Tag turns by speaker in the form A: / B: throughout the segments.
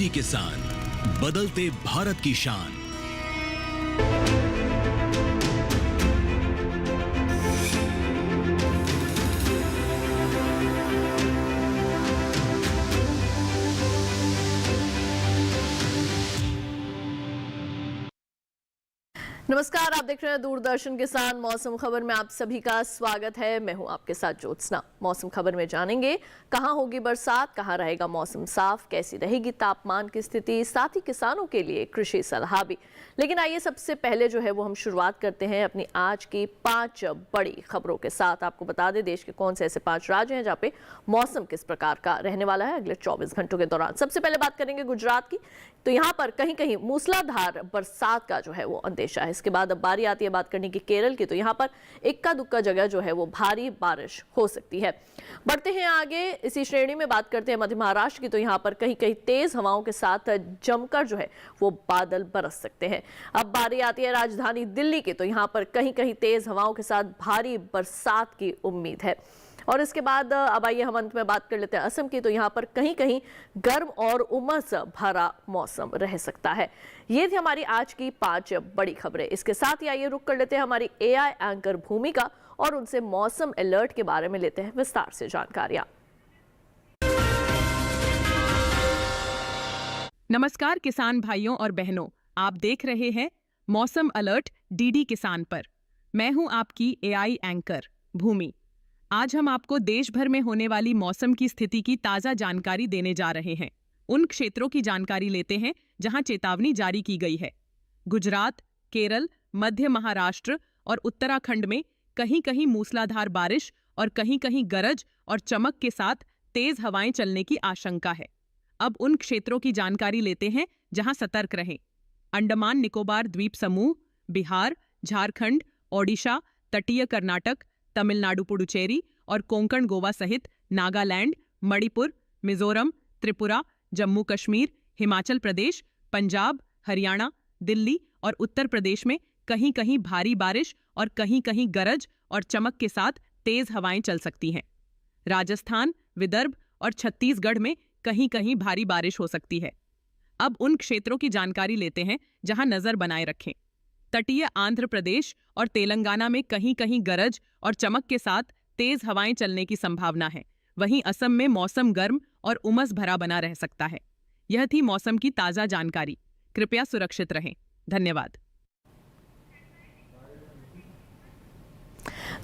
A: DD किसान, बदलते भारत की शान।
B: नमस्कार, आप देख रहे हैं दूरदर्शन किसान। मौसम खबर में आप सभी का स्वागत है। मैं हूं आपके साथ ज्योत्सना। मौसम खबर में जानेंगे कहां होगी बरसात, कहां रहेगा मौसम साफ, कैसी रहेगी तापमान की स्थिति, साथ ही किसानों के लिए कृषि सलाह भी। लेकिन आइए सबसे पहले जो है वो हम शुरुआत करते हैं अपनी आज की 5 बड़ी खबरों के साथ। आपको बता दें देश के कौन से ऐसे 5 राज्य हैं जहाँ पे मौसम किस प्रकार का रहने वाला है अगले 24 घंटों के दौरान। सबसे पहले बात करेंगे गुजरात की, तो यहाँ पर कहीं कहीं मूसलाधार बरसात का जो है वो अंदेशा है। इसके बाद अब बारी आती है बात करने की केरल की, तो यहाँ पर इक्का दुक्का जगह जो है वो भारी बारिश हो सकती है। बढ़ते हैं आगे, इसी श्रेणी में बात करते हैं मध्य महाराष्ट्र की, तो यहाँ पर कहीं कहीं तेज हवाओं के साथ जमकर जो है वो बादल बरस सकते हैं। अब बारी आती है राजधानी दिल्ली की, तो यहाँ पर कहीं कहीं तेज हवाओं के साथ भारी बरसात की उम्मीद है। और इसके बाद अब आइए हम अंत में बात कर लेते हैं असम की, तो यहाँ पर कहीं कहीं गर्म और उमस भरा मौसम रह सकता है। ये थी हमारी आज की 5 बड़ी खबरें। इसके साथ ही आइए रुक कर लेते हैं हमारी एआई एंकर भूमिका और उनसे मौसम अलर्ट के बारे में लेते हैं विस्तार से जानकारियां।
C: नमस्कार किसान भाइयों और बहनों, आप देख रहे हैं मौसम अलर्ट डीडी किसान पर। मैं हूं आपकी एआई एंकर भूमि। आज हम आपको देश भर में होने वाली मौसम की स्थिति की ताजा जानकारी देने जा रहे हैं। उन क्षेत्रों की जानकारी लेते हैं जहां चेतावनी जारी की गई है। गुजरात, केरल, मध्य महाराष्ट्र और उत्तराखंड में कहीं कहीं मूसलाधार बारिश और कहीं कहीं गरज और चमक के साथ तेज हवाएं चलने की आशंका है। अब उन क्षेत्रों की जानकारी लेते हैं जहां सतर्क रहें। अंडमान निकोबार द्वीप समूह, बिहार, झारखंड, ओडिशा, तटीय कर्नाटक, तमिलनाडु पुडुचेरी और कोंकण गोवा सहित नागालैंड, मणिपुर, मिजोरम, त्रिपुरा, जम्मू कश्मीर, हिमाचल प्रदेश, पंजाब, हरियाणा, दिल्ली और उत्तर प्रदेश में कहीं कहीं भारी बारिश और कहीं कहीं गरज और चमक के साथ तेज हवाएं चल सकती हैं। राजस्थान, विदर्भ और छत्तीसगढ़ में कहीं कहीं भारी बारिश हो सकती है। अब उन क्षेत्रों की जानकारी लेते हैं जहां नजर बनाए रखें। तटीय आंध्र प्रदेश और तेलंगाना में कहीं कहीं गरज और चमक के साथ तेज हवाएं चलने की संभावना है। वहीं असम में मौसम गर्म और उमस भरा बना रह सकता है। यह थी मौसम की ताजा जानकारी। कृपया सुरक्षित रहें। धन्यवाद।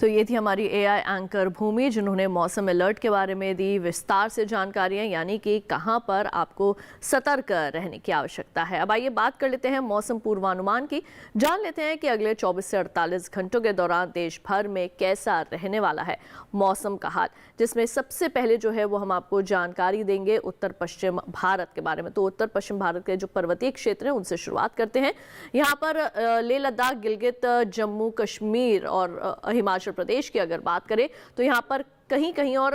B: तो ये थी हमारी एआई एंकर भूमि, जिन्होंने मौसम अलर्ट के बारे में दी विस्तार से जानकारियां, यानी कि कहां पर आपको सतर्क रहने की आवश्यकता है। अब आइए बात कर लेते हैं मौसम पूर्वानुमान की। जान लेते हैं कि अगले 24 से 48 घंटों के दौरान देश भर में कैसा रहने वाला है मौसम का हाल, जिसमें सबसे पहले जो है वो हम आपको जानकारी देंगे उत्तर पश्चिम भारत के बारे में। तो उत्तर पश्चिम भारत के जो पर्वतीय क्षेत्र हैं उनसे शुरुआत करते हैं। यहाँ पर लेह लद्दाख, गिलगित, जम्मू कश्मीर और हिमाचल प्रदेश की अगर बात करें तो यहाँ पर कहीं कहीं और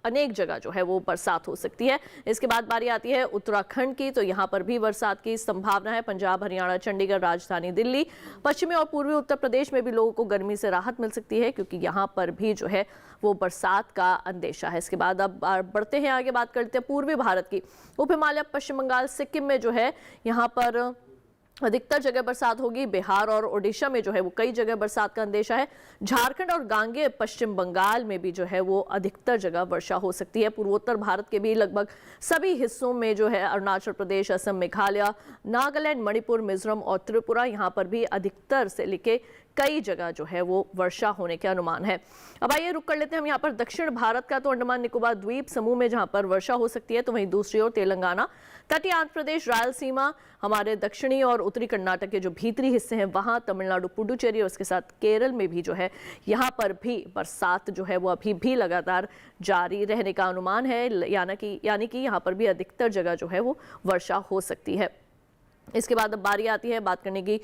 B: अनेक जगह जो है वो बरसात हो सकती है। इसके बाद बारी आती है उत्तराखंड की, तो यहाँ पर भी बरसात की संभावना है। पंजाब, हरियाणा, चंडीगढ़, राजधानी दिल्ली, पश्चिमी और पूर्वी उत्तर प्रदेश में भी लोगों को गर्मी से राहत मिल सकती है, क्योंकि यहाँ पर भी जो है वो बरसात का अंदेशा है। इसके बाद अब बढ़ते हैं आगे, बात करते हैं पूर्वी भारत की। उप हिमालय, पश्चिम बंगाल, सिक्किम में जो है यहाँ पर अधिकतर जगह बरसात होगी। बिहार और ओडिशा में जो है वो कई जगह बरसात का अंदेशा है। झारखंड और गांगेय पश्चिम बंगाल में भी जो है वो अधिकतर जगह वर्षा हो सकती है। पूर्वोत्तर भारत के भी लगभग सभी हिस्सों में जो है अरुणाचल प्रदेश, असम, मेघालय, नागालैंड, मणिपुर, मिजोरम और त्रिपुरा, यहाँ पर भी अधिकतर से लेके कई जगह जो है वो वर्षा होने के अनुमान है। अब आइए रुक कर लेते हैं हम यहाँ पर दक्षिण भारत का, तो अंडमान निकोबार द्वीप समूह में जहाँ पर वर्षा हो सकती है, तो वहीं दूसरी ओर तेलंगाना, तटीय आंध्र प्रदेश, रायलसीमा, हमारे दक्षिणी और उत्तरी कर्नाटक के जो भीतरी हिस्से हैं वहाँ, तमिलनाडु, पुडुचेरी और उसके साथ केरल में भी जो है यहाँ पर भी बरसात जो है वो अभी भी लगातार जारी रहने का अनुमान है। यानी कि यहाँ पर भी अधिकतर जगह जो है वो वर्षा हो सकती है। इसके बाद अब बारी आती है बात करने की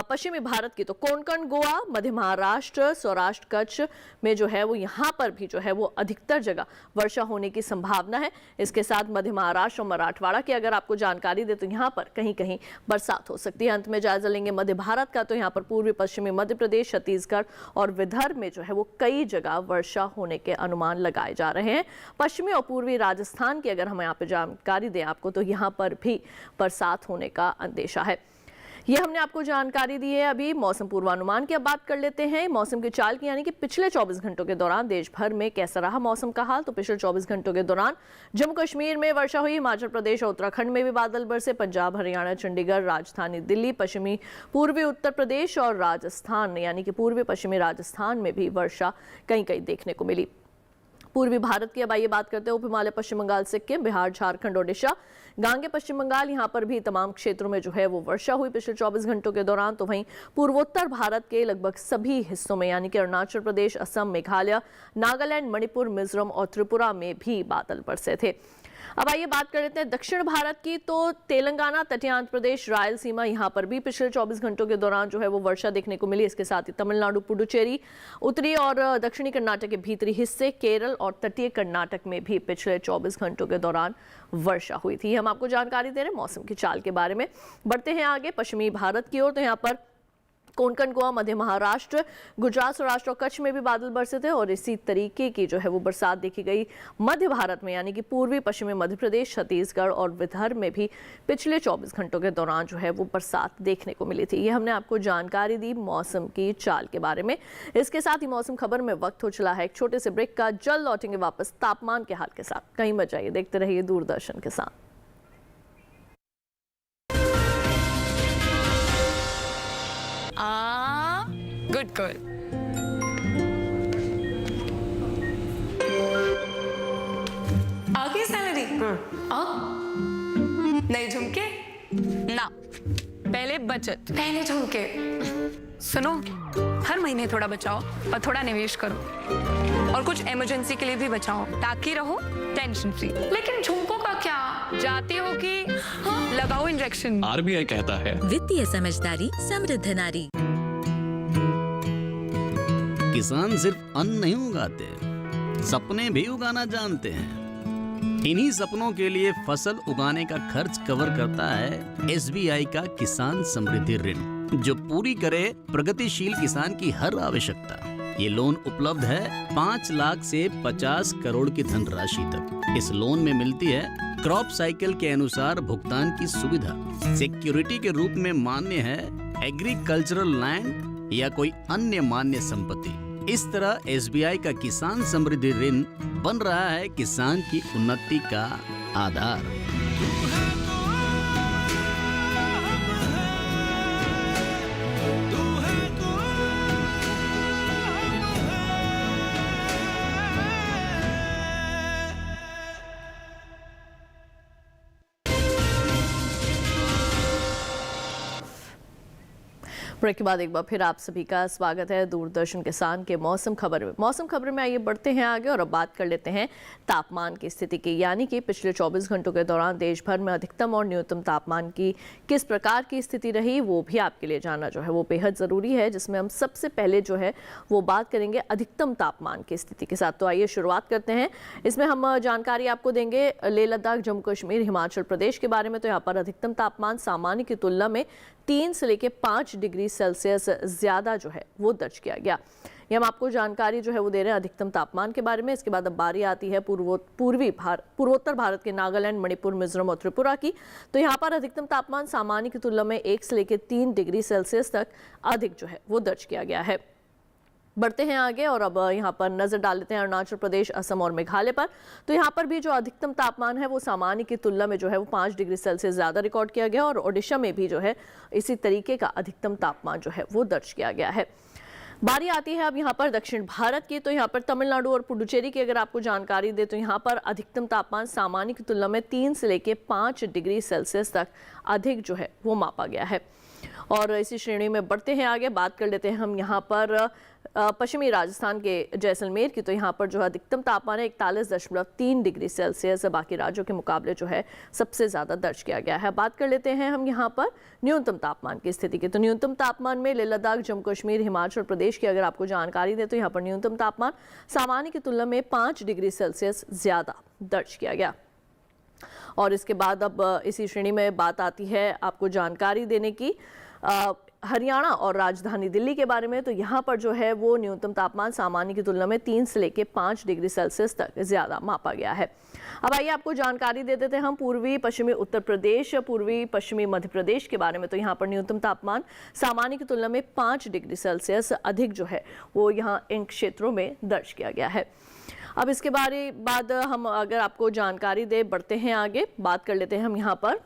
B: पश्चिमी भारत की। तो कोंकण, गोवा, मध्य महाराष्ट्र, सौराष्ट्र, कच्छ में जो है वो यहाँ पर भी जो है वो अधिकतर जगह वर्षा होने की संभावना है। इसके साथ मध्य महाराष्ट्र और मराठवाड़ा की अगर आपको जानकारी दे तो यहाँ पर कहीं कहीं बरसात हो सकती है। अंत में जायजा लेंगे मध्य भारत का। तो यहाँ पर पूर्वी पश्चिमी मध्य प्रदेश, छत्तीसगढ़ और विदर्भ में जो है वो कई जगह वर्षा होने के अनुमान लगाए जा रहे हैं। पश्चिमी और पूर्वी राजस्थान की अगर हम यहाँ पे जानकारी दें आपको तो यहाँ पर भी बरसात होने का अंदेशा है। ये हमने आपको जानकारी दी है अभी मौसम पूर्वानुमान की। अब बात कर लेते हैं मौसम की चाल की, यानी कि पिछले 24 घंटों के दौरान देश भर में कैसा रहा मौसम का हाल। तो पिछले 24 घंटों के दौरान जम्मू कश्मीर में वर्षा हुई, हिमाचल प्रदेश और उत्तराखंड में भी बादल बरसे, पंजाब, हरियाणा, चंडीगढ़, राजधानी दिल्ली, पश्चिमी पूर्वी उत्तर प्रदेश और राजस्थान यानी कि पूर्वी पश्चिमी राजस्थान में भी वर्षा कहीं कहीं देखने को मिली। पूर्वी भारत की अब आइए बात करते हैं उप हिमालय, पश्चिम बंगाल, सिक्किम, बिहार, झारखंड, ओडिशा, गांगे पश्चिम बंगाल, यहाँ पर भी तमाम क्षेत्रों में जो है वो वर्षा हुई पिछले 24 घंटों के दौरान। तो वहीं पूर्वोत्तर भारत के लगभग सभी हिस्सों में यानी कि अरुणाचल प्रदेश, असम, मेघालय, नागालैंड, मणिपुर, मिजोरम और त्रिपुरा में भी बादल बरसे थे। अब आइए बात कर लेते हैं दक्षिण भारत की। तो तेलंगाना, तटीय आंध्र प्रदेश, रायलसीमा, यहाँ पर भी पिछले 24 घंटों के दौरान जो है वो वर्षा देखने को मिली। इसके साथ ही तमिलनाडु, पुडुचेरी, उत्तरी और दक्षिणी कर्नाटक के भीतरी हिस्से, केरल और तटीय कर्नाटक में भी पिछले 24 घंटों के दौरान वर्षा हुई थी। हम आपको जानकारी दे रहे हैं मौसम की चाल के बारे में। बढ़ते हैं आगे पश्चिमी भारत की ओर। तो यहाँ पर कोंकण, गोवा, मध्य महाराष्ट्र, गुजरात, सौराष्ट्र और कच्छ में भी बादल बरसे थे और इसी तरीके की जो है वो बरसात देखी गई मध्य भारत में यानी कि पूर्वी पश्चिमी मध्य प्रदेश, छत्तीसगढ़ और विदर्भ में भी पिछले 24 घंटों के दौरान जो है वो बरसात देखने को मिली थी। ये हमने आपको जानकारी दी मौसम की चाल के बारे में। इसके साथ ही मौसम खबर में वक्त हो चला है एक छोटे से ब्रेक का। जल्द लौटेंगे वापस तापमान के हाल के साथ। कहीं मत जाइए, देखते रहिए दूरदर्शन के साथ।
D: Good girl. आगे सैलरी नहीं झुमके
E: ना, पहले बचत।
D: पहले झुमके।
E: सुनो, हर महीने थोड़ा बचाओ और थोड़ा निवेश करो और कुछ इमरजेंसी के लिए भी बचाओ ताकि रहो टेंशन फ्री।
D: लेकिन झुमकों का क्या?
E: जाती हो कि लगाओ इंजेक्शन।
F: आरबीआई कहता है
G: वित्तीय समझदारी समृद्ध नारी।
A: किसान सिर्फ अन्न नहीं उगाते, सपने भी उगाना जानते हैं। इन्हीं सपनों के लिए फसल उगाने का खर्च कवर करता है एसबीआई का किसान समृद्धि ऋण, जो पूरी करे प्रगतिशील किसान की हर आवश्यकता। ये लोन उपलब्ध है 5 लाख से 50 करोड़ की धनराशि तक। इस लोन में मिलती है क्रॉप साइकिल के अनुसार भुगतान की सुविधा। सिक्योरिटी के रूप में मान्य है एग्रीकल्चरल लैंड या कोई अन्य मान्य संपत्ति। इस तरह एसबीआई का किसान समृद्धि ऋण बन रहा है किसान की उन्नति का आधार।
B: ब्रेक के बाद एक बार फिर आप सभी का स्वागत है दूरदर्शन किसान के मौसम खबर में। मौसम खबर में आइए बढ़ते हैं आगे और अब बात कर लेते हैं तापमान की स्थिति की, यानी कि पिछले 24 घंटों के दौरान देश भर में अधिकतम और न्यूनतम तापमान की किस प्रकार की स्थिति रही वो भी आपके लिए जानना जो है वो बेहद ज़रूरी है, जिसमें हम सबसे पहले जो है वो बात करेंगे अधिकतम तापमान की स्थिति के साथ। तो आइए शुरुआत करते हैं। इसमें हम जानकारी आपको देंगे लेह लद्दाख, जम्मू कश्मीर, हिमाचल प्रदेश के बारे में। तो यहाँ पर अधिकतम तापमान सामान्य की तुलना में 3 से लेकर 5 डिग्री सेल्सियस ज़्यादा जो है वो दर्ज किया गया। ये हम आपको जानकारी जो है वो दे रहे हैं अधिकतम तापमान के बारे में। इसके बाद अब बारी आती है पूर्वोत्तर भारत के नागालैंड, मणिपुर, मिजोरम और त्रिपुरा की। तो यहाँ पर अधिकतम तापमान सामान्य की तुलना में 1 से लेकर 3 डिग्री सेल्सियस तक अधिक जो है वो दर्ज किया गया है। बढ़ते हैं आगे और अब यहाँ पर नजर डाल लेते हैं अरुणाचल प्रदेश, असम और मेघालय पर। तो यहाँ पर भी जो अधिकतम तापमान है वो सामान्य की तुलना में जो है वो 5 डिग्री सेल्सियस ज़्यादा रिकॉर्ड किया गया और ओडिशा में भी जो है इसी तरीके का अधिकतम तापमान जो है वो दर्ज किया गया है। बारी आती है अब यहाँ पर दक्षिण भारत की। तो यहाँ पर तमिलनाडु और पुडुचेरी की अगर आपको जानकारी दे तो यहाँ पर अधिकतम तापमान सामान्य की तुलना में 3 से लेकर 5 डिग्री सेल्सियस तक अधिक जो है वो मापा गया है। और इसी श्रेणी में बढ़ते हैं आगे, बात कर लेते हैं हम यहाँ पर पश्चिमी राजस्थान के जैसलमेर की, तो यहाँ पर जो है अधिकतम तापमान है 41.3 डिग्री सेल्सियस बाकी राज्यों के मुकाबले जो है सबसे ज़्यादा दर्ज किया गया है। बात कर लेते हैं हम यहाँ पर न्यूनतम तापमान की स्थिति की। तो न्यूनतम तापमान में लेह लद्दाख, जम्मू कश्मीर, हिमाचल प्रदेश की अगर आपको जानकारी दें तो यहाँ पर न्यूनतम तापमान सामान्य की तुलना में 5 डिग्री सेल्सियस ज़्यादा दर्ज किया गया। और इसके बाद अब इसी श्रेणी में बात आती है आपको जानकारी देने की हरियाणा और राजधानी दिल्ली के बारे में। तो यहाँ पर जो है वो न्यूनतम तापमान सामान्य की तुलना में 3 से लेकर 5 डिग्री सेल्सियस तक ज़्यादा मापा गया है। अब आइए आपको जानकारी दे देते हैं हम पूर्वी पश्चिमी उत्तर प्रदेश, पूर्वी पश्चिमी मध्य प्रदेश के बारे में। तो यहाँ पर न्यूनतम तापमान सामान्य की तुलना में 5 डिग्री सेल्सियस अधिक जो है वो यहाँ इन क्षेत्रों में दर्ज किया गया है। अब इसके बाद हम अगर आपको जानकारी दे, बढ़ते हैं आगे, बात कर लेते हैं हम यहाँ पर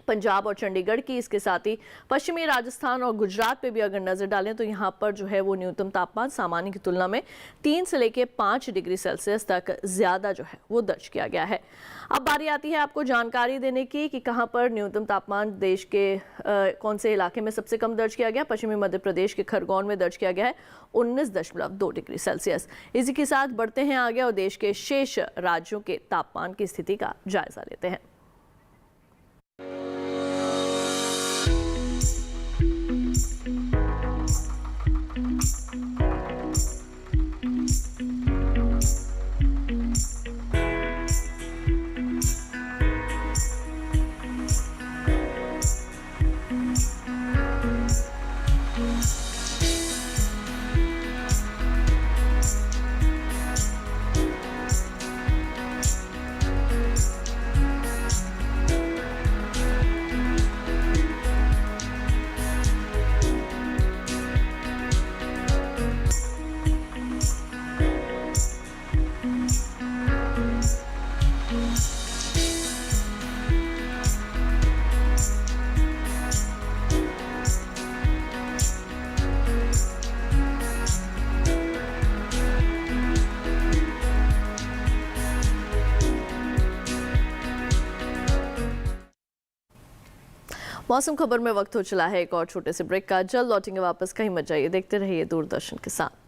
B: पंजाब और चंडीगढ़ की। इसके साथ ही पश्चिमी राजस्थान और गुजरात पे भी अगर नजर डालें तो यहाँ पर जो है वो न्यूनतम तापमान सामान्य की तुलना में 3 से लेकर 5 डिग्री सेल्सियस तक ज़्यादा जो है वो दर्ज किया गया है। अब बारी आती है आपको जानकारी देने की कि कहाँ पर न्यूनतम तापमान देश के कौन से इलाके में सबसे कम दर्ज किया गया। पश्चिमी मध्य प्रदेश के खरगोन में दर्ज किया गया है 19.2 डिग्री सेल्सियस। इसी के साथ बढ़ते हैं आगे और देश के शेष राज्यों के तापमान की स्थिति का जायजा लेते हैं। मौसम खबर में वक्त हो चला है एक और छोटे से ब्रेक का। जल्द लौटेंगे वापस, कहीं मत जाइए, देखते रहिए दूरदर्शन के साथ।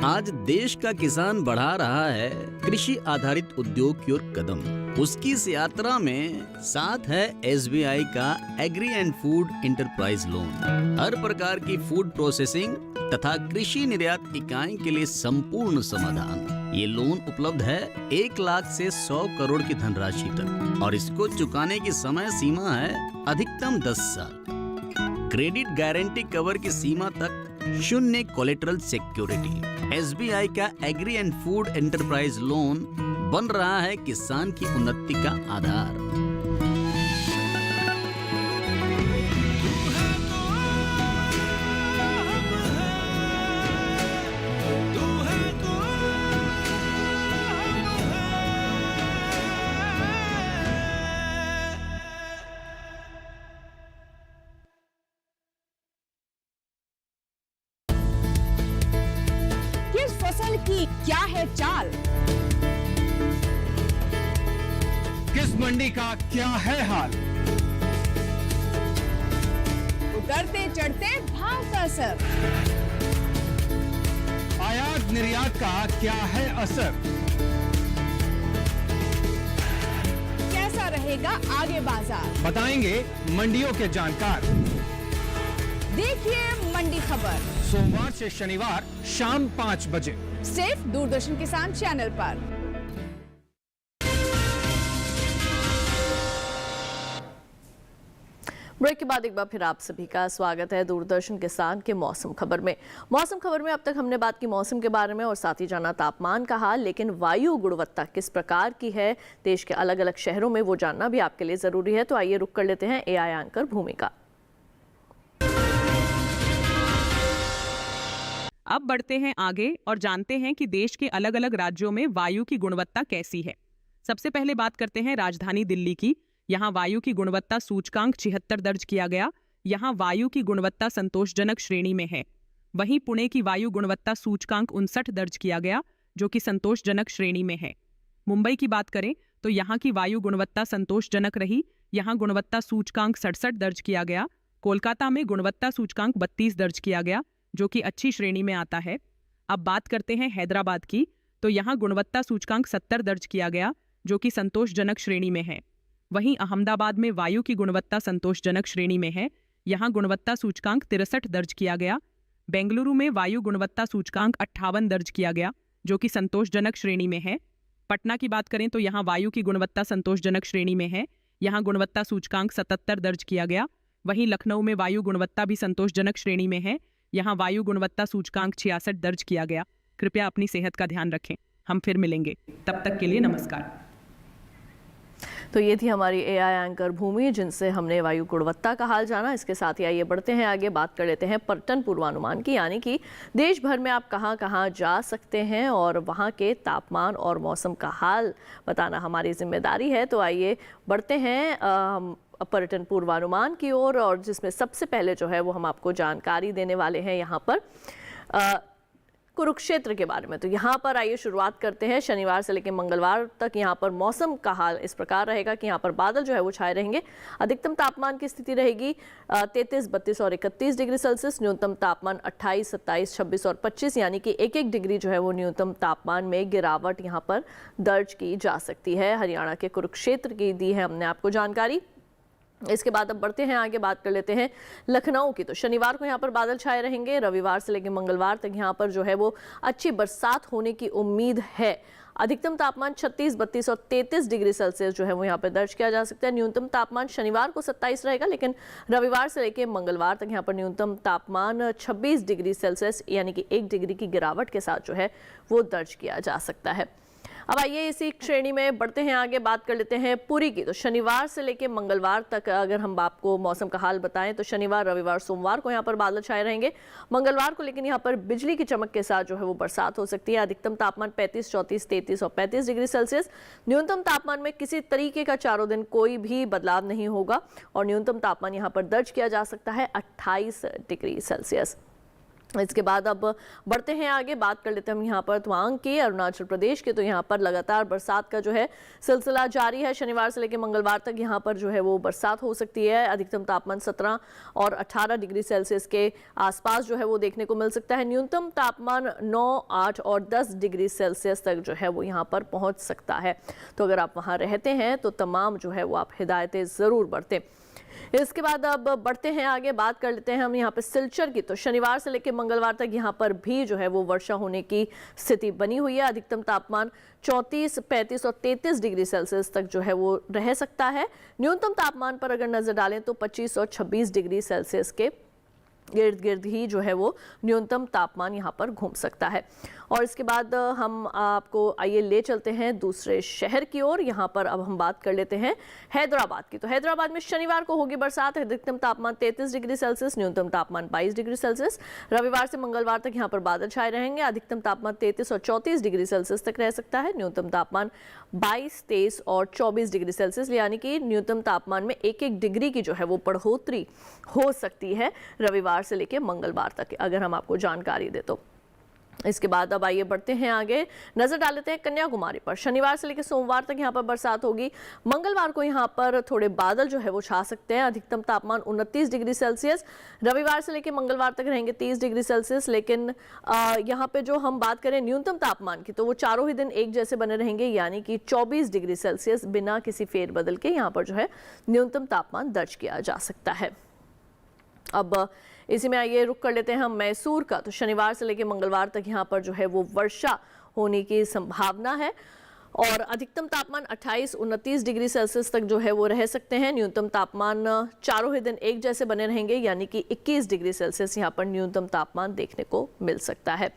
A: आज देश का किसान बढ़ा रहा है कृषि आधारित उद्योग की ओर कदम। उसकी इस यात्रा में साथ है SBI का agri and food enterprise loan. हर प्रकार की फूड प्रोसेसिंग तथा कृषि निर्यात इकाई के लिए संपूर्ण समाधान। ये लोन उपलब्ध है 1 लाख से 100 करोड़ की धनराशि तक और इसको चुकाने की समय सीमा है अधिकतम 10 साल। क्रेडिट गारंटी कवर की सीमा तक शून्य कोलेटरल सिक्योरिटी। SBI का agri and food enterprise loan बन रहा है किसान की उन्नति का आधार।
F: किस फसल की क्या है चाल,
H: किस मंडी का क्या है हाल,
F: उतरते चढ़ते भाव का असर,
H: आयात निर्यात का क्या है असर,
F: कैसा रहेगा आगे बाजार,
H: बताएंगे मंडियों के जानकार।
F: देखिए मंडी खबर
H: सोमवार से शनिवार शाम 5 बजे
F: सिर्फ दूरदर्शन किसान चैनल पर।
B: ब्रेक के बाद एक बार फिर आप सभी का स्वागत है दूरदर्शन किसान के मौसम खबर में। मौसम खबर में अब तक हमने बात की मौसम के बारे में और साथ ही जाना तापमान का हाल, लेकिन वायु गुणवत्ता किस प्रकार की है देश के अलग अलग शहरों में वो जानना भी आपके लिए जरूरी है। तो आइए रुक कर लेते हैं AI एंकर भूमि का।
C: अब बढ़ते हैं आगे और जानते हैं कि देश के अलग अलग राज्यों में वायु की गुणवत्ता कैसी है। सबसे पहले बात करते हैं राजधानी दिल्ली की। यहाँ वायु की गुणवत्ता सूचकांक 76 दर्ज किया गया। यहाँ वायु की गुणवत्ता संतोषजनक श्रेणी में है। वहीं पुणे की वायु गुणवत्ता सूचकांक 59 दर्ज किया गया, जो कि संतोषजनक श्रेणी में है। मुंबई की बात करें तो यहाँ की वायु गुणवत्ता संतोषजनक रही। यहाँ गुणवत्ता सूचकांक 67 दर्ज किया गया, कोलकाता में गुणवत्ता सूचकांक 32 दर्ज किया गया, जो कि अच्छी श्रेणी में आता है। अब बात करते हैं हैदराबाद की, तो यहाँ गुणवत्ता सूचकांक 70 दर्ज किया गया, जो कि संतोषजनक श्रेणी में है। वहीं अहमदाबाद में वायु की गुणवत्ता संतोषजनक श्रेणी में है, यहाँ गुणवत्ता सूचकांक 63 दर्ज किया गया। बेंगलुरु में वायु गुणवत्ता सूचकांक 58 दर्ज किया गया, जो कि संतोषजनक श्रेणी में है। पटना की बात करें तो यहाँ वायु की गुणवत्ता संतोषजनक श्रेणी में है, यहाँ गुणवत्ता सूचकांक 77 दर्ज किया गया। वहीं लखनऊ में वायु गुणवत्ता भी संतोषजनक श्रेणी में है, यहाँ वायु गुणवत्ता सूचकांक 66 दर्ज किया गया। कृपया अपनी सेहत का ध्यान रखें। हम फिर मिलेंगे, तब तक के लिए नमस्कार।
B: तो ये थी हमारी एआई एंकर भूमि, जिनसे हमने वायु गुणवत्ता का हाल जाना। इसके साथ ही आइए बढ़ते हैं आगे, बात कर लेते हैं पर्यटन पूर्वानुमान की, यानी कि देश भर में आप कहां कहां जा सकते हैं और वहां के तापमान और मौसम का हाल बताना हमारी जिम्मेदारी है। तो आइए बढ़ते हैं पर्यटन पूर्वानुमान की ओर, और जिसमें सबसे पहले जो है वो हम आपको जानकारी देने वाले हैं यहाँ पर कुरुक्षेत्र के बारे में। तो यहाँ पर आइए शुरुआत करते हैं। शनिवार से लेकर मंगलवार तक यहाँ पर मौसम का हाल इस प्रकार रहेगा कि यहाँ पर बादल जो है वो छाए रहेंगे। अधिकतम तापमान की स्थिति रहेगी 33, 32 और 31 डिग्री सेल्सियस। न्यूनतम तापमान 28, 27, 26 और 25, यानी कि एक एक डिग्री जो है वो न्यूनतम तापमान में गिरावट यहाँ पर दर्ज की जा सकती है। हरियाणा के कुरुक्षेत्र की दी है हमने आपको जानकारी। इसके बाद अब बढ़ते हैं आगे, बात कर लेते हैं लखनऊ की। तो शनिवार को यहाँ पर बादल छाए रहेंगे। रविवार से लेकर मंगलवार तक यहाँ पर जो है वो अच्छी बरसात होने की उम्मीद है। अधिकतम तापमान 36, 32 और 33 डिग्री सेल्सियस जो है वो यहाँ पर दर्ज किया जा सकता है। न्यूनतम तापमान शनिवार को 27 रहेगा, लेकिन रविवार से लेकर मंगलवार तक यहाँ पर न्यूनतम तापमान 26 डिग्री सेल्सियस यानी कि 1 डिग्री की गिरावट के साथ जो है वो दर्ज किया जा सकता है। अब आइए इसी श्रेणी में बढ़ते हैं आगे, बात कर लेते हैं पुरी की। तो शनिवार से लेकर मंगलवार तक अगर हम आपको मौसम का हाल बताएं तो शनिवार, रविवार, सोमवार को यहाँ पर बादल छाए रहेंगे। मंगलवार को लेकिन यहाँ पर बिजली की चमक के साथ जो है वो बरसात हो सकती है। अधिकतम तापमान 35, 34, 33 और 35 डिग्री सेल्सियस। न्यूनतम तापमान में किसी तरीके का चारों दिन कोई भी बदलाव नहीं होगा और न्यूनतम तापमान यहाँ पर दर्ज किया जा सकता है 28 डिग्री सेल्सियस। इसके बाद अब बढ़ते हैं आगे, बात कर लेते हैं हम यहाँ पर तवांग के, अरुणाचल प्रदेश के। तो यहाँ पर लगातार बरसात का जो है सिलसिला जारी है। शनिवार से लेकर मंगलवार तक यहाँ पर जो है वो बरसात हो सकती है। अधिकतम तापमान 17 और 18 डिग्री सेल्सियस के आसपास जो है वो देखने को मिल सकता है। न्यूनतम तापमान 9, 8 और 10 डिग्री सेल्सियस तक जो है वो यहाँ पर पहुँच सकता है। तो अगर आप वहाँ रहते हैं तो तमाम जो है वो आप हिदायतें ज़रूर बरतें। इसके बाद अब बढ़ते हैं आगे, बात कर लेते हैं हम यहाँ पे सिलचर की। तो शनिवार से लेकर मंगलवार तक यहाँ पर भी जो है वो वर्षा होने की स्थिति बनी हुई है। अधिकतम तापमान 34, 35 और 33 डिग्री सेल्सियस तक जो है वो रह सकता है। न्यूनतम तापमान पर अगर नजर डालें तो 25 और 26 डिग्री सेल्सियस के इर्द गिर्द ही जो है वो न्यूनतम तापमान यहाँ पर घूम सकता है। और इसके बाद हम आपको आइए ले चलते हैं दूसरे शहर की ओर। यहाँ पर अब हम बात कर लेते हैं हैदराबाद की। तो हैदराबाद में शनिवार को होगी बरसात। अधिकतम तापमान 33 डिग्री सेल्सियस, न्यूनतम तापमान 22 डिग्री सेल्सियस। रविवार से मंगलवार तक यहाँ पर बादल छाए रहेंगे। अधिकतम तापमान 33 और 34 डिग्री सेल्सियस तक रह सकता है। न्यूनतम तापमान 22, 23 और 24 डिग्री सेल्सियस, यानी कि न्यूनतम तापमान में 1-1 डिग्री की जो है वो बढ़ोतरी हो सकती है रविवार से लेकर मंगलवार तक, अगर हम आपको जानकारी दे तो। इसके बाद अब आइए बढ़ते हैं आगे, नजर डाल लेते हैं कन्याकुमारी पर। शनिवार से लेकर सोमवार तक यहाँ पर बरसात होगी। मंगलवार को यहाँ पर थोड़े बादल जो है वो छा सकते हैं। अधिकतम तापमान 29 डिग्री सेल्सियस। रविवार से लेकर मंगलवार तक रहेंगे 30 डिग्री सेल्सियस। लेकिन यहाँ पे जो हम बात करें न्यूनतम तापमान की, तो वो चारों ही दिन एक जैसे बने रहेंगे, यानी कि 24 डिग्री सेल्सियस बिना किसी फेरबदल के यहाँ पर जो है न्यूनतम तापमान दर्ज किया जा सकता है। अब इसी में आइए रुक कर लेते हैं हम मैसूर का। तो शनिवार से लेकर मंगलवार तक यहाँ पर जो है वो वर्षा होने की संभावना है और अधिकतम तापमान 28, 29 डिग्री सेल्सियस तक जो है वो रह सकते हैं। न्यूनतम तापमान चारों ही दिन एक जैसे बने रहेंगे, यानी कि 21 डिग्री सेल्सियस यहाँ पर न्यूनतम तापमान देखने को मिल सकता है।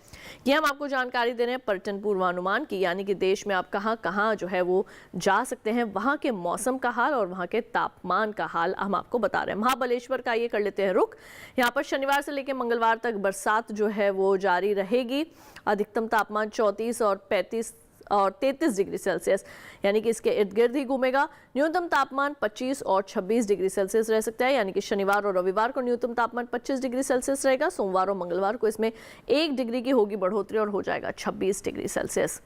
B: ये हम आपको जानकारी दे रहे हैं पर्यटन पूर्वानुमान की, यानी कि देश में आप कहाँ कहाँ जो है वो जा सकते हैं, वहाँ के मौसम का हाल और वहाँ के तापमान का हाल हम आपको बता रहे हैं। महाबलेश्वर का ये कर लेते हैं रुख। यहाँ पर शनिवार से लेकर मंगलवार तक बरसात जो है वो जारी रहेगी। अधिकतम तापमान 34 और 35 और 33 डिग्री सेल्सियस, यानी कि इसके इर्द गिर्द ही घूमेगा। न्यूनतम तापमान 25 और 26 डिग्री सेल्सियस रह सकता है, यानी कि शनिवार और रविवार को न्यूनतम तापमान 25 डिग्री सेल्सियस रहेगा। सोमवार और मंगलवार को इसमें 1 डिग्री की होगी बढ़ोतरी और हो जाएगा 26 डिग्री सेल्सियस।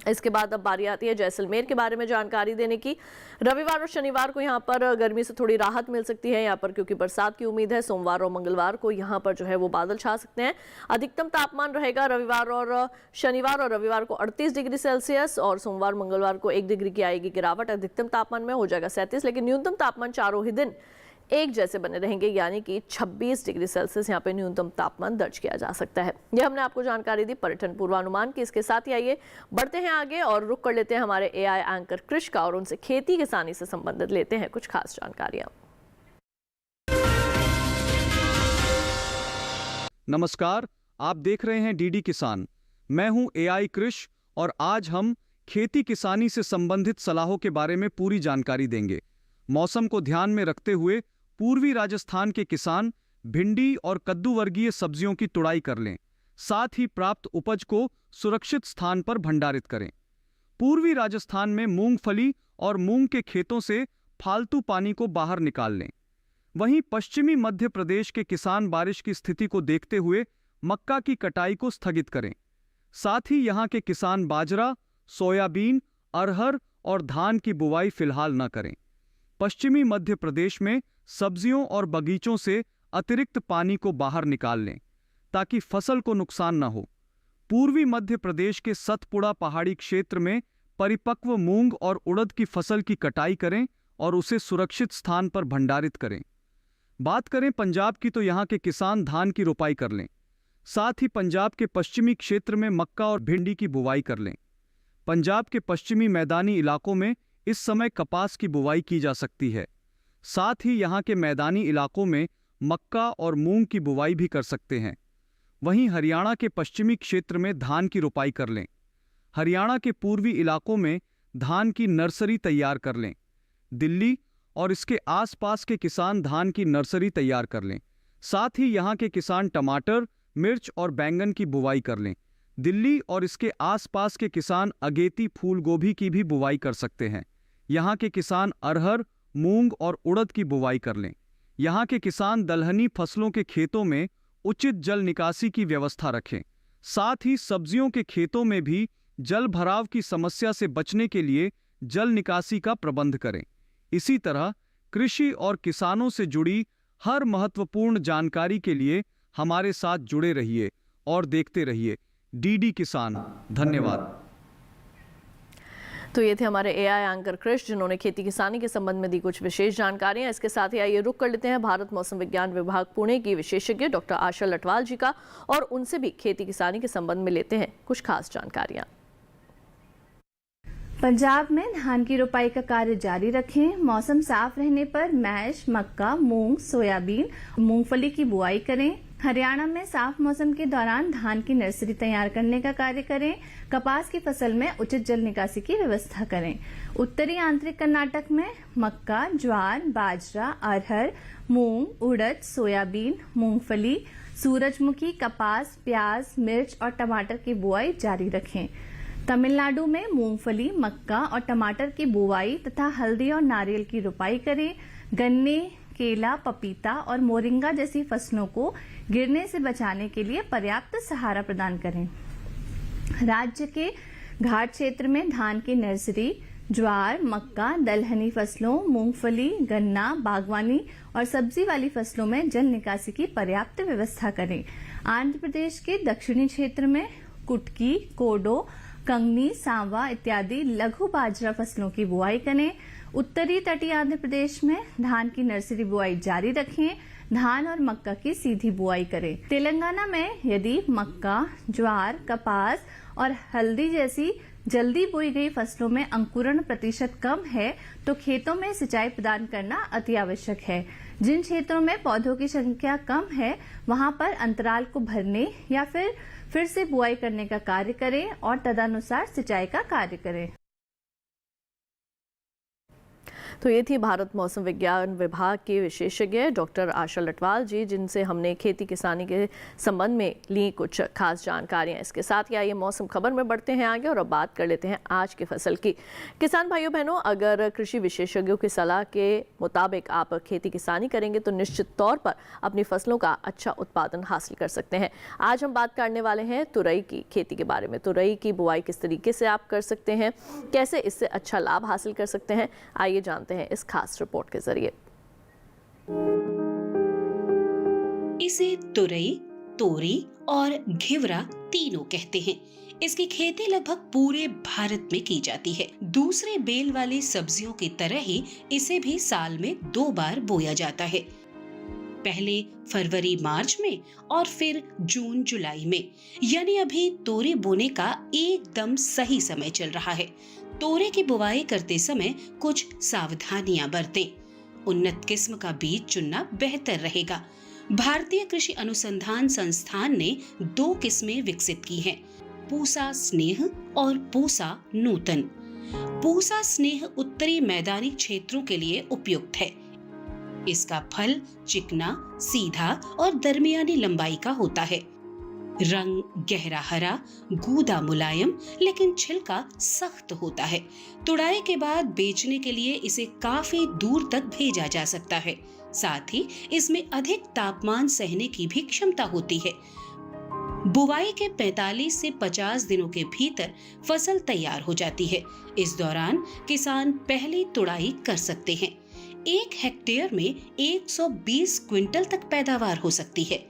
B: इसके बाद अब बारी आती है जैसलमेर के बारे में जानकारी देने की। रविवार और शनिवार को यहाँ पर गर्मी से थोड़ी राहत मिल सकती है यहाँ पर, क्योंकि बरसात की उम्मीद है। सोमवार और मंगलवार को यहाँ पर जो है वो बादल छा सकते हैं। अधिकतम तापमान रहेगा रविवार और शनिवार और रविवार को 38 डिग्री सेल्सियस और सोमवार मंगलवार को 1 डिग्री की आएगी गिरावट। अधिकतम तापमान में हो जाएगा 37, लेकिन न्यूनतम तापमान चारों ही दिन एक जैसे बने रहेंगे, यानी कि 26 डिग्री सेल्सियस यहाँ पे न्यूनतम तापमान दर्ज किया जा सकता है। यह हमने आपको जानकारी दी पर्यटन पूर्वानुमान की। इसके साथ ही आइए बढ़ते हैं आगे और रुक कर लेते हैं हमारे एआई एंकर कृष का और उनसे खेती किसानी से संबंधित लेते हैं कुछ खास जानकारियां।
I: नमस्कार, आप देख रहे हैं डीडी किसान। मैं हूं एआई कृष और आज हम खेती किसानी से संबंधित सलाहों के बारे में पूरी जानकारी देंगे। मौसम को ध्यान में रखते हुए पूर्वी राजस्थान के किसान भिंडी और कद्दू वर्गीय सब्जियों की तुड़ाई कर लें, साथ ही प्राप्त उपज को सुरक्षित स्थान पर भंडारित करें। पूर्वी राजस्थान में मूंगफली और मूंग के खेतों से फालतू पानी को बाहर निकाल लें। वहीं पश्चिमी मध्य प्रदेश के किसान बारिश की स्थिति को देखते हुए मक्का की कटाई को स्थगित करें। साथ ही यहां के किसान बाजरा, सोयाबीन, अरहर और धान की बुवाई फिलहाल न करें। पश्चिमी मध्य प्रदेश में सब्जियों और बगीचों से अतिरिक्त पानी को बाहर निकाल लें ताकि फसल को नुकसान न हो। पूर्वी मध्य प्रदेश के सतपुड़ा पहाड़ी क्षेत्र में परिपक्व मूंग और उड़द की फसल की कटाई करें और उसे सुरक्षित स्थान पर भंडारित करें। बात करें पंजाब की तो यहाँ के किसान धान की रोपाई कर लें। साथ ही पंजाब के पश्चिमी क्षेत्र में मक्का और भिंडी की बुवाई कर लें। पंजाब के पश्चिमी मैदानी इलाकों में इस समय कपास की बुवाई की जा सकती है। साथ ही यहाँ के मैदानी इलाकों में मक्का और मूंग की बुवाई भी कर सकते हैं। वहीं हरियाणा के पश्चिमी क्षेत्र में धान की रोपाई कर लें। हरियाणा के पूर्वी इलाकों में धान की नर्सरी तैयार कर लें। दिल्ली और इसके आसपास के किसान धान की नर्सरी तैयार कर लें। साथ ही यहाँ के किसान टमाटर, मिर्च और बैंगन की बुवाई कर लें। दिल्ली और इसके आसपास के किसान अगेती फूल गोभी की भी बुवाई कर सकते हैं। यहाँ के किसान अरहर, मूंग और उड़द की बुवाई कर लें। यहाँ के किसान दलहनी फसलों के खेतों में उचित जल निकासी की व्यवस्था रखें। साथ ही सब्जियों के खेतों में भी जल भराव की समस्या से बचने के लिए जल निकासी का प्रबंध करें। इसी तरह कृषि और किसानों से जुड़ी हर महत्वपूर्ण जानकारी के लिए हमारे साथ जुड़े रहिए और देखते रहिए डीडी किसान। धन्यवाद।
B: तो ये थे हमारे एआई एंकर कृष, जिन्होंने खेती किसानी के संबंध में दी कुछ विशेष जानकारियां। इसके साथ ही आइए रुक कर लेते हैं भारत मौसम विज्ञान विभाग पुणे की विशेषज्ञ डॉक्टर आशा लटवाल जी का और उनसे भी खेती किसानी के संबंध में लेते हैं कुछ खास जानकारियां।
J: पंजाब में धान की रोपाई का कार्य जारी रखें। मौसम साफ रहने पर मैश, मक्का, मूंग, सोयाबीन, मूंगफली की बुआई करें। हरियाणा में साफ मौसम के दौरान धान की नर्सरी तैयार करने का कार्य करें। कपास की फसल में उचित जल निकासी की व्यवस्था करें। उत्तरी आंतरिक कर्नाटक में मक्का, ज्वार, बाजरा, अरहर, मूंग, उड़द, सोयाबीन, मूंगफली, सूरजमुखी, कपास, प्याज, मिर्च और टमाटर की बुआई जारी रखें। तमिलनाडु में मूंगफली, मक्का और टमाटर की बुआई तथा हल्दी और नारियल की रोपाई करें। गन्ने, केला, पपीता और मोरिंगा जैसी फसलों को गिरने से बचाने के लिए पर्याप्त सहारा प्रदान करें। राज्य के घाट क्षेत्र में धान की नर्सरी, ज्वार, मक्का, दलहनी फसलों, मूंगफली, गन्ना, बागवानी और सब्जी वाली फसलों में जल निकासी की पर्याप्त व्यवस्था करें। आंध्र प्रदेश के दक्षिणी क्षेत्र में कुटकी, कोडो, कंगनी, सांवा इत्यादि लघु बाजरा फसलों की बुआई करें। उत्तरी तटीय आंध्र प्रदेश में धान की नर्सरी बुआई जारी रखें। धान और मक्का की सीधी बुआई करें। तेलंगाना में यदि मक्का, ज्वार, कपास और हल्दी जैसी जल्दी बोई गई फसलों में अंकुरण प्रतिशत कम है तो खेतों में सिंचाई प्रदान करना अति आवश्यक है। जिन क्षेत्रों में पौधों की संख्या कम है वहां पर अंतराल को भरने या फिर से बुआई करने का कार्य करें और तदनुसार सिंचाई का कार्य करें।
B: तो ये थी भारत मौसम विज्ञान विभाग के विशेषज्ञ डॉक्टर आशा लटवाल जी, जिनसे हमने खेती किसानी के संबंध में ली कुछ खास जानकारियां। इसके साथ ही आइए मौसम खबर में बढ़ते हैं आगे और अब बात कर लेते हैं आज की फसल की। किसान भाइयों बहनों, अगर कृषि विशेषज्ञों की सलाह के मुताबिक आप खेती किसानी करेंगे तो निश्चित तौर पर अपनी फसलों का अच्छा उत्पादन हासिल कर सकते हैं। आज हम बात करने वाले हैं तुरई की खेती के बारे में। तुरई की बुआई किस तरीके से आप कर सकते हैं, कैसे इससे अच्छा लाभ हासिल कर सकते हैं, आइए जानते हैं इस खास रिपोर्ट के जरिए।
K: इसे तुरई, तोरी और घिवरा तीनों कहते हैं। इसकी खेती लगभग पूरे भारत में की जाती है। दूसरे बेल वाली सब्जियों की तरह ही इसे भी साल में 2 बार बोया जाता है, पहले फरवरी मार्च में और फिर जून जुलाई में। यानी अभी तोरी बोने का एकदम सही समय चल रहा है। तोरे की बुवाई करते समय कुछ सावधानियां बरतें। उन्नत किस्म का बीज चुनना बेहतर रहेगा। भारतीय कृषि अनुसंधान संस्थान ने 2 किस्में विकसित की हैं, पूसा स्नेह और पूसा नूतन। पूसा स्नेह उत्तरी मैदानी क्षेत्रों के लिए उपयुक्त है। इसका फल चिकना, सीधा और दरमियानी लंबाई का होता है। रंग गहरा हरा, गूदा मुलायम, लेकिन छिलका सख्त होता है। तुड़ाई के बाद बेचने के लिए इसे काफी दूर तक भेजा जा सकता है। साथ ही इसमें अधिक तापमान सहने की भी क्षमता होती है। बुवाई के 45 से 50 दिनों के भीतर फसल तैयार हो जाती है। इस दौरान किसान पहली तुड़ाई कर सकते हैं। 1 हेक्टेयर में 120 क्विंटल तक पैदावार हो सकती है।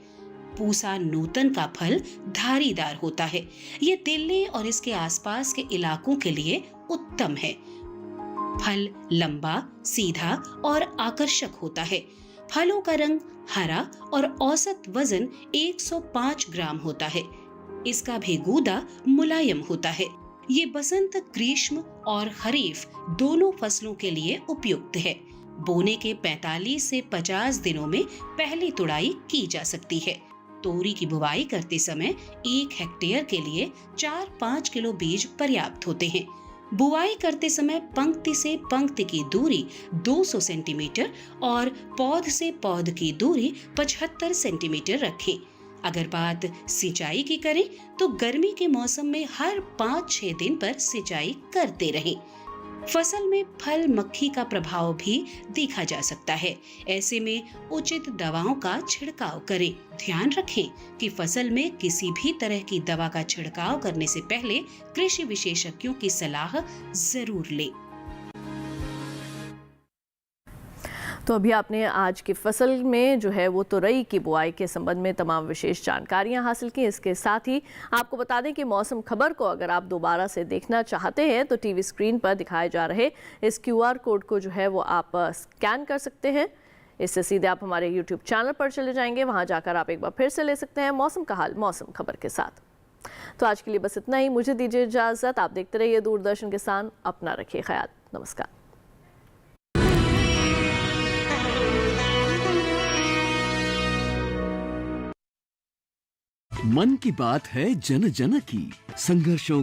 K: पूसा नूतन का फल धारीदार होता है। ये दिल्ली और इसके आसपास के इलाकों के लिए उत्तम है। फल लंबा, सीधा और आकर्षक होता है। फलों का रंग हरा और औसत वजन 105 ग्राम होता है। इसका भी गूदा मुलायम होता है। ये बसंत, ग्रीष्म और खरीफ दोनों फसलों के लिए उपयुक्त है। बोने के 45 से 50 दिनों में पहली तुड़ाई की जा सकती है। तोरी की बुवाई करते समय 1 हेक्टेयर के लिए 4-5 किलो बीज पर्याप्त होते हैं। बुआई करते समय पंक्ति से पंक्ति की दूरी 200 सेंटीमीटर और पौध से पौध की दूरी 75 सेंटीमीटर रखें। अगर बात सिंचाई की करें तो गर्मी के मौसम में हर 5-6 दिन पर सिंचाई करते रहें। फसल में फल मक्खी का प्रभाव भी देखा जा सकता है। ऐसे में उचित दवाओं का छिड़काव करें। ध्यान रखें कि फसल में किसी भी तरह की दवा का छिड़काव करने से पहले कृषि विशेषज्ञों की सलाह जरूर लें।
B: तो अभी आपने आज की फसल में जो है वो तुरई की बुआई के संबंध में तमाम विशेष जानकारियां हासिल की। इसके साथ ही आपको बता दें कि मौसम खबर को अगर आप दोबारा से देखना चाहते हैं तो टीवी स्क्रीन पर दिखाए जा रहे इस QR कोड को जो है वो आप स्कैन कर सकते हैं। इससे सीधे आप हमारे YouTube चैनल पर चले जाएंगे। वहां जाकर आप एक बार फिर से ले सकते हैं मौसम का हाल मौसम खबर के साथ। तो आज के लिए बस इतना ही। मुझे दीजिए इजाजत। आप देखते रहिए दूरदर्शन किसान। अपना रखिए ख्याल। नमस्कार।
L: मन की बात है जन जन की, संघर्षों